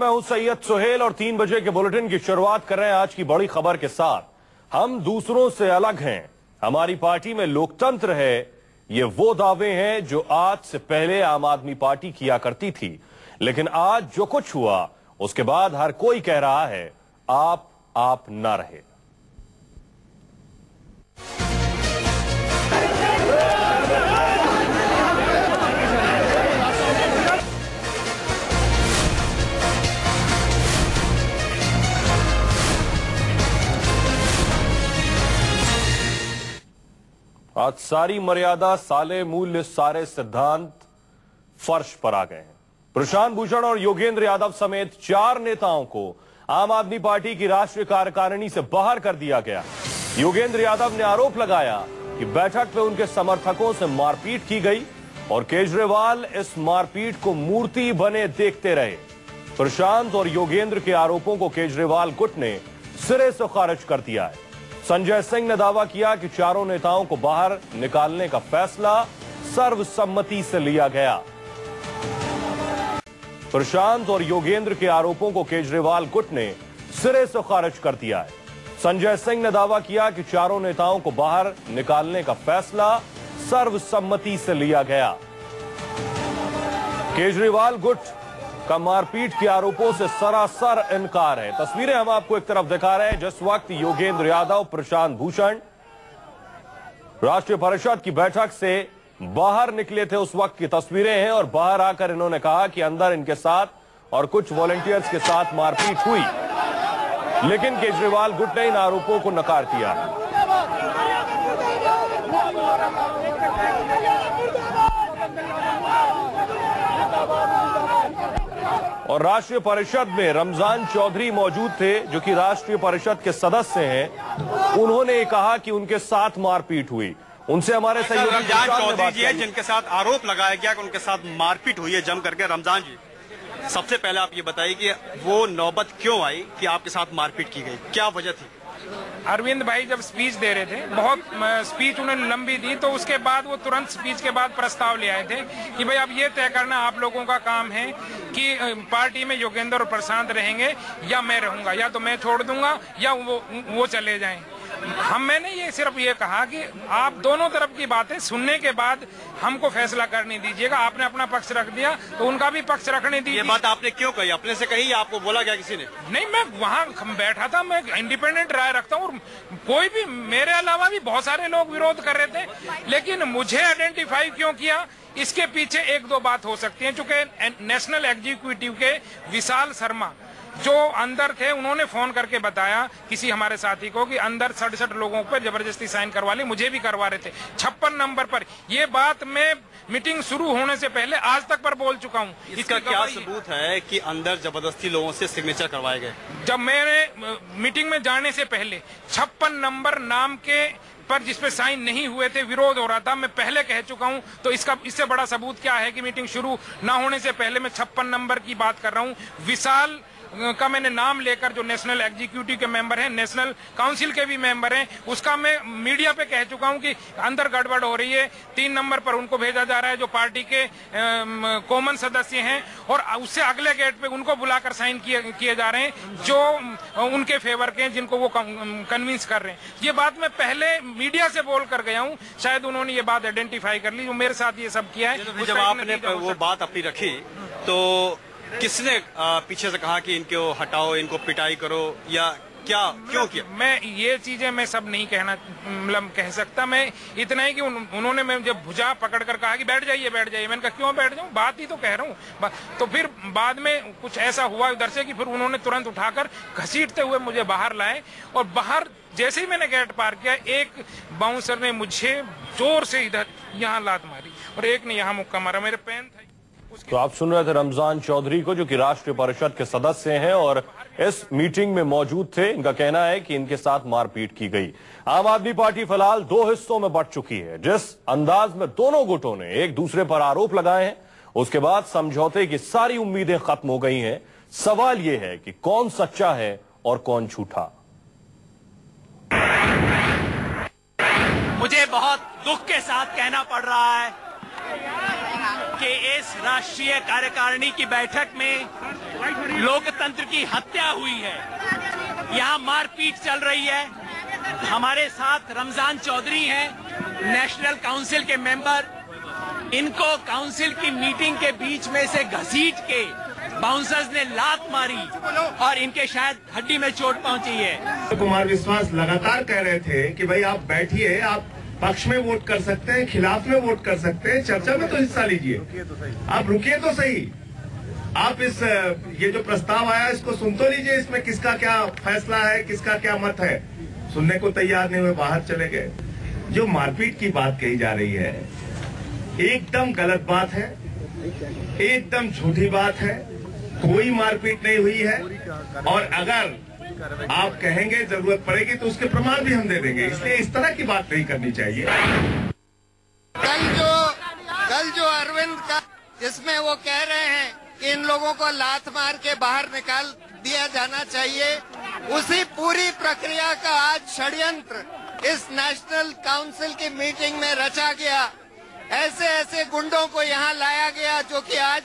मैं हूं सैयद सुहेल और 3 बजे के बुलेटिन की शुरुआत कर रहे हैं आज की बड़ी खबर के साथ। हम दूसरों से अलग हैं, हमारी पार्टी में लोकतंत्र है, ये वो दावे हैं जो आज से पहले आम आदमी पार्टी किया करती थी। लेकिन आज जो कुछ हुआ उसके बाद हर कोई कह रहा है आप ना रहे। आज सारी मर्यादा, साले मूल्य, सारे सिद्धांत फर्श पर आ गए हैं। प्रशांत भूषण और योगेंद्र यादव समेत 4 नेताओं को आम आदमी पार्टी की राष्ट्रीय कार्यकारिणी से बाहर कर दिया गया। योगेंद्र यादव ने आरोप लगाया कि बैठक में उनके समर्थकों से मारपीट की गई और केजरीवाल इस मारपीट को मूर्ति बने देखते रहे। प्रशांत और योगेंद्र के आरोपों को केजरीवाल गुट ने सिरे से खारिज कर दिया है। संजय सिंह ने दावा किया कि चारों नेताओं को बाहर निकालने का फैसला सर्वसम्मति से लिया गया। प्रशांत और योगेंद्र के आरोपों को केजरीवाल गुट ने सिरे से खारिज कर दिया है। संजय सिंह ने दावा किया कि चारों नेताओं को बाहर निकालने का फैसला सर्वसम्मति से लिया गया। केजरीवाल गुट का मारपीट के आरोपों से सरासर इनकार है। तस्वीरें हम आपको एक तरफ दिखा रहे हैं जिस वक्त योगेंद्र यादव, प्रशांत भूषण राष्ट्रीय परिषद की बैठक से बाहर निकले थे, उस वक्त की तस्वीरें हैं। और बाहर आकर इन्होंने कहा कि अंदर इनके साथ और कुछ वॉलंटियर्स के साथ मारपीट हुई, लेकिन केजरीवाल गुट ने इन आरोपों को नकार दिया। और राष्ट्रीय परिषद में रमजान चौधरी मौजूद थे जो कि राष्ट्रीय परिषद के सदस्य हैं। उन्होंने कहा कि उनके साथ मारपीट हुई। उनसे हमारे सहयोगी रमजान चौधरी जी है जिनके साथ आरोप लगाया गया कि उनके साथ मारपीट हुई है जम करके। रमजान जी, सबसे पहले आप ये बताइए कि वो नौबत क्यों आई कि आपके साथ मारपीट की गई, क्या वजह थी? अरविंद भाई जब स्पीच दे रहे थे, बहुत स्पीच उन्होंने लंबी दी, तो उसके बाद वो तुरंत स्पीच के बाद प्रस्ताव ले आए थे कि भाई अब ये तय करना आप लोगों का काम है कि पार्टी में योगेंद्र और प्रशांत रहेंगे या मैं रहूंगा, या तो मैं छोड़ दूंगा या वो चले जाएं। मैंने ये सिर्फ ये कहा कि आप दोनों तरफ की बातें सुनने के बाद हमको फैसला करने दीजिएगा। आपने अपना पक्ष रख दिया तो उनका भी पक्ष रखने दीजिए। ये बात आपने क्यों कही? अपने से कही या आपको बोला गया किसी ने? नहीं, मैं वहाँ बैठा था, मैं इंडिपेंडेंट राय रखता हूँ और कोई भी, मेरे अलावा भी बहुत सारे लोग विरोध कर रहे थे, लेकिन मुझे आइडेंटिफाई क्यों किया, इसके पीछे 1-2 बात हो सकती है। चूंकि नेशनल एग्जीक्यूटिव के विशाल शर्मा जो अंदर थे, उन्होंने फोन करके बताया किसी हमारे साथी को कि अंदर 67 लोगों पर जबरदस्ती साइन करवा ली, मुझे भी करवा रहे थे 56 नंबर पर। ये बात मैं मीटिंग शुरू होने से पहले आज तक पर बोल चुका हूँ। इसका क्या सबूत है कि अंदर जबरदस्ती लोगों से सिग्नेचर करवाए गए? जब मैंने मीटिंग में जाने से पहले 56 नंबर नाम के पर जिसपे साइन नहीं हुए थे, विरोध हो रहा था, मैं पहले कह चुका हूं। तो इससे बड़ा सबूत क्या है कि मीटिंग शुरू ना होने से पहले मैं 56 नंबर की बात कर रहा हूं। विशाल का मैंने नाम लेकर, जो नेशनल एग्जीक्यूटिव के मेंबर हैं, नेशनल काउंसिल के भी मेंबर हैं, उसका मैं मीडिया पे कह चुका हूं कि अंदर गड़बड़ हो रही है। 3 नंबर पर उनको भेजा जा रहा है जो पार्टी के कॉमन सदस्य हैं, और उससे अगले गेट पे उनको बुलाकर साइन किए जा रहे हैं जो उनके फेवर के हैं, जिनको वो कन्विंस कर रहे हैं। ये बात मैं पहले मीडिया से बोल कर गया हूँ, शायद उन्होंने ये बात आइडेंटिफाई कर ली, जो मेरे साथ ये सब किया है। जब आपने वो बात अपनी रखी तो किसने पीछे से कहा कि इनको हटाओ, इनको पिटाई करो, या क्या, क्यों किया? मैं ये चीजें मैं सब नहीं कहना, मतलब कह सकता। मैं इतना ही कि उन्होंने मैं जब भुजा पकड़ कर कहा कि बैठ जाइए बैठ जाइए, मैंने कहा क्यों बैठ जाऊं, बात ही तो कह रहा हूँ। तो फिर बाद में कुछ ऐसा हुआ उधर से कि फिर उन्होंने तुरंत उठाकर घसीटते हुए मुझे बाहर लाए, और बाहर जैसे ही मैंने गेट पार किया, एक बाउंसर ने मुझे जोर से इधर यहाँ लात मारी और एक ने यहाँ मुक्का मारा, मेरे पेन था। तो आप सुन रहे थे रमजान चौधरी को, जो कि राष्ट्रीय परिषद के सदस्य हैं और इस मीटिंग में मौजूद थे। इनका कहना है कि इनके साथ मारपीट की गई। आम आदमी पार्टी फिलहाल 2 हिस्सों में बंट चुकी है। जिस अंदाज में दोनों गुटों ने एक दूसरे पर आरोप लगाए हैं, उसके बाद समझौते की सारी उम्मीदें खत्म हो गई हैं। सवाल यह है कि कौन सच्चा है और कौन झूठा। मुझे बहुत दुख के साथ कहना पड़ रहा है कि इस राष्ट्रीय कार्यकारिणी की बैठक में लोकतंत्र की हत्या हुई है, यहाँ मारपीट चल रही है। हमारे साथ रमजान चौधरी हैं, नेशनल काउंसिल के मेंबर। इनको काउंसिल की मीटिंग के बीच में से घसीट के बाउंसर्स ने लात मारी और इनके शायद हड्डी में चोट पहुंची है। कुमार विश्वास लगातार कह रहे थे कि भाई आप बैठिए, आप पक्ष में वोट कर सकते हैं, खिलाफ में वोट कर सकते हैं, चर्चा में तो हिस्सा लीजिए, आप रुकिए तो सही। आप ये जो प्रस्ताव आया इसको सुन तो लीजिए, इसमें किसका क्या फैसला है, किसका क्या मत है। सुनने को तैयार नहीं हुए, बाहर चले गए। जो मारपीट की बात कही जा रही है एकदम गलत बात है, एकदम झूठी बात है। कोई मारपीट नहीं हुई है, और अगर आप कहेंगे जरूरत पड़ेगी तो उसके प्रमाण भी हम दे देंगे। इसलिए इस तरह की बात नहीं करनी चाहिए। कल जो अरविंद का जिसमें वो कह रहे हैं कि इन लोगों को लात मार के बाहर निकाल दिया जाना चाहिए, उसी पूरी प्रक्रिया का आज षड्यंत्र इस नेशनल काउंसिल की मीटिंग में रचा गया। ऐसे ऐसे गुंडों को यहाँ लाया गया जो कि आज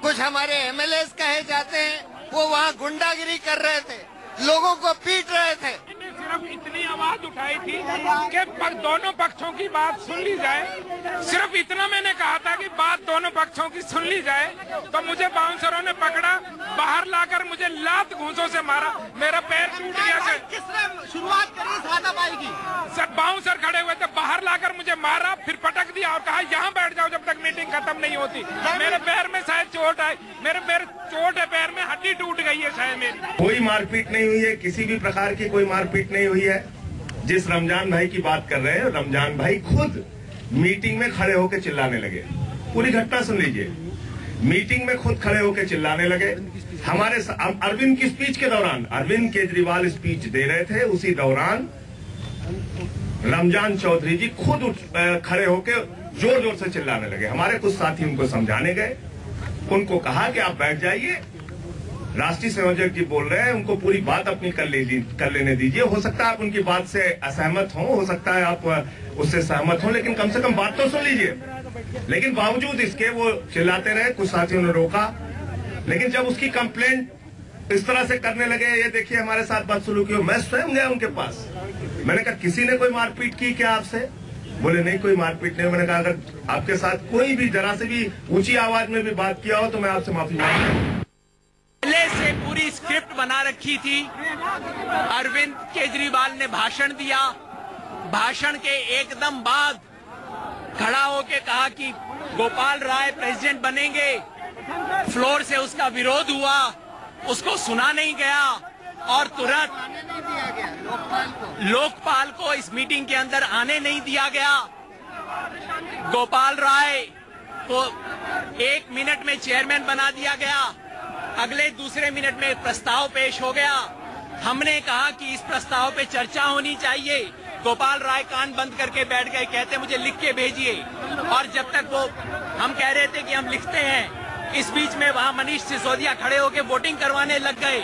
कुछ हमारे एमएलएस कहे जाते हैं, वो वहाँ गुंडागिरी कर रहे थे, लोगों को पीट रहे थे। सिर्फ इतनी आवाज उठाई थी कि दोनों पक्षों की बात सुन ली जाए। सिर्फ इतना मैंने कहा था कि बात दोनों पक्षों की सुन ली जाए, तो मुझे बाउंसरों ने पकड़ा, बाहर लाकर मुझे लात घूंसों से मारा, मेरा पैर टूट गया। किसने शुरुआत करी इस हाथापाई की? सर बाउंसर खड़े हुए थे, बाहर लाकर मुझे मारा, फिर पटक दिया और कहा यहाँ बैठ जाओ जब तक मीटिंग खत्म नहीं होती। मेरे पैर में शायद चोट आई, मेरे पैर चोट है, पैर में हड्डी टूट गई है शायद मेरी। कोई मारपीट नहीं हुई है, किसी भी प्रकार की कोई मारपीट नहीं हुई है। जिस रमजान भाई की बात कर रहे हैं, रमजान भाई खुद मीटिंग में खड़े होकर चिल्लाने लगे। पूरी घटना सुन लीजिए। मीटिंग में खुद खड़े होकर चिल्लाने लगे। हमारे अरविंद की स्पीच के दौरान, अरविंद केजरीवाल स्पीच दे रहे थे, उसी दौरान रमजान चौधरी जी खुद खड़े होकर जोर जोर से चिल्लाने लगे। हमारे कुछ साथी उनको समझाने गए, उनको कहा कि आप बैठ जाइए, राष्ट्रीय संयोजक जी बोल रहे हैं, उनको पूरी बात अपनी कर लेने दीजिए। हो सकता है आप उनकी बात से असहमत हो सकता है आप उससे सहमत हो, लेकिन कम से कम बात तो सुन लीजिए। लेकिन बावजूद इसके वो चिल्लाते रहे, कुछ साथियों ने रोका। लेकिन जब उसकी कंप्लेंट इस तरह से करने लगे, ये देखिए हमारे साथ बदसलूकी हो, मैं स्वयं गया उनके पास। मैंने कहा किसी ने कोई मारपीट की क्या आपसे? बोले नहीं कोई मारपीट नहीं। मैंने कहा अगर आपके साथ कोई भी जरा से भी ऊंची आवाज में भी बात किया हो तो मैं आपसे माफी मांगता हूं। पहले से पूरी स्क्रिप्ट बना रखी थी। अरविंद केजरीवाल ने भाषण दिया, भाषण के एकदम बाद खड़ा होके कहा कि गोपाल राय प्रेसिडेंट बनेंगे। फ्लोर से उसका विरोध हुआ, उसको सुना नहीं गया और तुरंत लोकपाल को इस मीटिंग के अंदर आने नहीं दिया गया। गोपाल राय को 1 मिनट में चेयरमैन बना दिया गया। अगले दूसरे मिनट में प्रस्ताव पेश हो गया। हमने कहा कि इस प्रस्ताव पे चर्चा होनी चाहिए। गोपाल राय कान बंद करके बैठ गए, कहते मुझे लिख के भेजिए। और जब तक वो हम कह रहे थे कि हम लिखते हैं, इस बीच में वहां मनीष सिसोदिया खड़े होकर वोटिंग करवाने लग गए।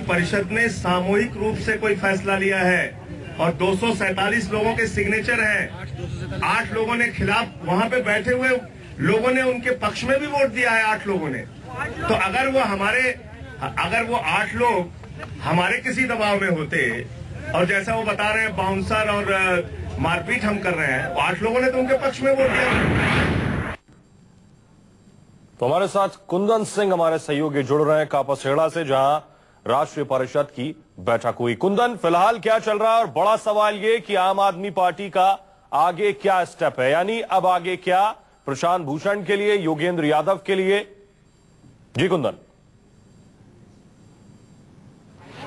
परिषद ने सामूहिक रूप से कोई फैसला लिया है और 247 लोगों के सिग्नेचर हैं। 8 लोगों ने खिलाफ, वहां पे बैठे हुए लोगों ने उनके पक्ष में भी वोट दिया है 8 लोगों ने। तो अगर वो 8 लोग हमारे किसी दबाव में होते और जैसा वो बता रहे हैं बाउंसर और मारपीट हम कर रहे हैं, 8 लोगों ने तो उनके पक्ष में वोट दिया। तो हमारे साथ कुंदन सिंह हमारे सहयोगी जुड़ रहे हैं कापासेड़ा से, जहां राष्ट्रीय परिषद की बैठक हुई। कुंदन, फिलहाल क्या चल रहा है? और बड़ा सवाल ये कि आम आदमी पार्टी का आगे क्या स्टेप है, यानी अब आगे क्या प्रशांत भूषण के लिए, योगेंद्र यादव के लिए? जी कुंदन।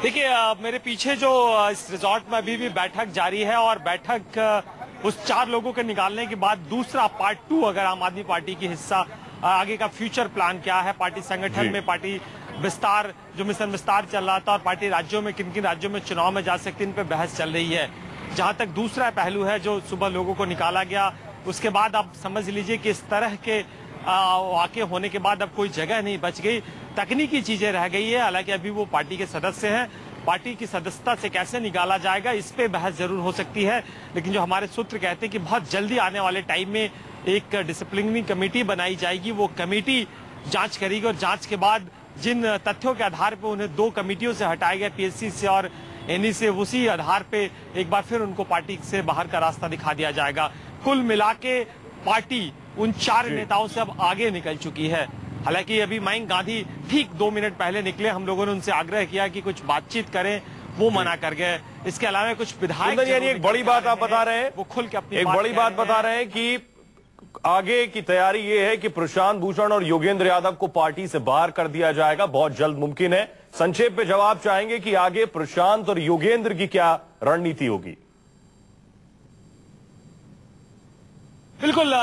देखिए मेरे पीछे जो इस रिजॉर्ट में अभी भी बैठक जारी है और बैठक उस 4 लोगों के निकालने के बाद दूसरा पार्ट 2 अगर आम आदमी पार्टी की हिस्सा आगे का फ्यूचर प्लान क्या है, पार्टी संगठन में पार्टी विस्तार, जो मिशन विस्तार चल रहा था और पार्टी राज्यों में किन किन राज्यों में चुनाव में जा सकती है, इन पे बहस चल रही है। जहां तक दूसरा पहलू है जो सुबह लोगों को निकाला गया, उसके बाद आप समझ लीजिए कि इस तरह के वाक़े होने के बाद अब कोई जगह नहीं बच गई, तकनीकी चीजें रह गई है। हालांकि अभी वो पार्टी के सदस्य हैं, पार्टी की सदस्यता से कैसे निकाला जाएगा इस पे बहस जरूर हो सकती है। लेकिन जो हमारे सूत्र कहते हैं कि बहुत जल्दी आने वाले टाइम में एक डिसिप्लिनरी कमेटी बनाई जाएगी, वो कमेटी जांच करेगी और जांच के बाद जिन तथ्यों के आधार पर उन्हें 2 कमेटियों से हटाया गया, पीएससी से और एनई से, उसी आधार पे एक बार फिर उनको पार्टी से बाहर का रास्ता दिखा दिया जाएगा। कुल मिला के पार्टी उन 4 नेताओं से अब आगे निकल चुकी है। हालांकि अभी मयंक गांधी ठीक 2 मिनट पहले निकले, हम लोगों ने उनसे आग्रह किया कि कुछ बातचीत करें, वो मना कर गए। इसके अलावा कुछ विधायक, यानी एक बड़ी बात आप बता रहे हैं, वो खुल के अपनी एक बड़ी बात बता रहे हैं कि आगे की तैयारी ये है कि प्रशांत भूषण और योगेंद्र यादव को पार्टी से बाहर कर दिया जाएगा, बहुत जल्द मुमकिन है। संक्षेप में जवाब चाहेंगे कि आगे प्रशांत और योगेंद्र की क्या रणनीति होगी। बिल्कुल,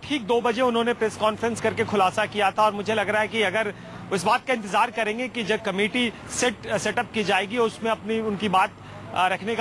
ठीक 2 बजे उन्होंने प्रेस कॉन्फ्रेंस करके खुलासा किया था और मुझे लग रहा है कि अगर इस बात का इंतजार करेंगे कि जब कमेटी सेटअप की जाएगी उसमें अपनी उनकी बात रखने का